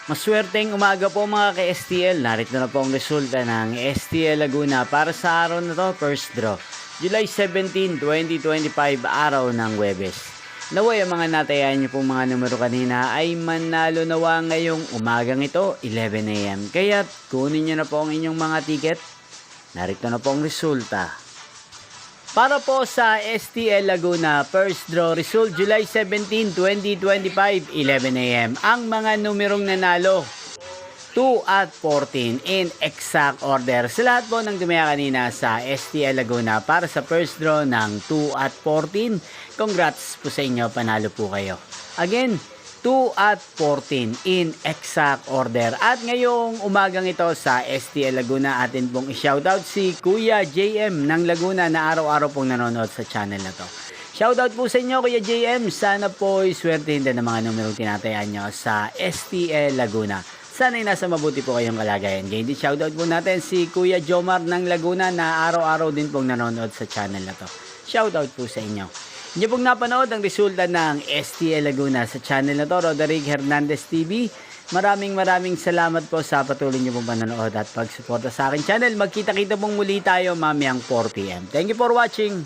Maswerteng umaga po mga ka-STL. Narito na po ang resulta ng STL Laguna para sa araw na to, first draw. July 17, 2025, araw ng Huwebes. Naway ang mga natayan niyo pong mga numero kanina ay manalo nawa ngayong umagang ito, 11 AM. Kaya kunin niyo na po ang inyong mga ticket. Narito na po ang resulta. Para po sa STL Laguna, first draw result July 17, 2025, 11 AM. Ang mga numerong nanalo, 2 at 14 in exact order. Sa lahat po ng dumaya kanina sa STL Laguna para sa first draw ng 2 at 14, congrats po sa inyo, panalo po kayo. Again, 2 at 14 in exact order. At ngayong umagang ito sa STL Laguna, atin pong i-shoutout si Kuya JM ng Laguna na araw-araw pong nanonood sa channel na to. Shoutout po sa inyo Kuya JM, sana po iswertehin din ng mga numerong tinatayan nyo sa STL Laguna. Sana'y nasa mabuti po kayong kalagayan. Ganyan din shoutout po natin si Kuya Jomar ng Laguna na araw-araw din pong nanonood sa channel na to. Shoutout po sa inyo. Hindi pong napanood ang resulta ng STL Laguna sa channel na to, Roderick Hernandez TV. Maraming salamat po sa patuloy niyo pong panonood at pagsuporta sa akin channel. Magkita-kita pong muli tayo mamayang 4 PM. Thank you for watching.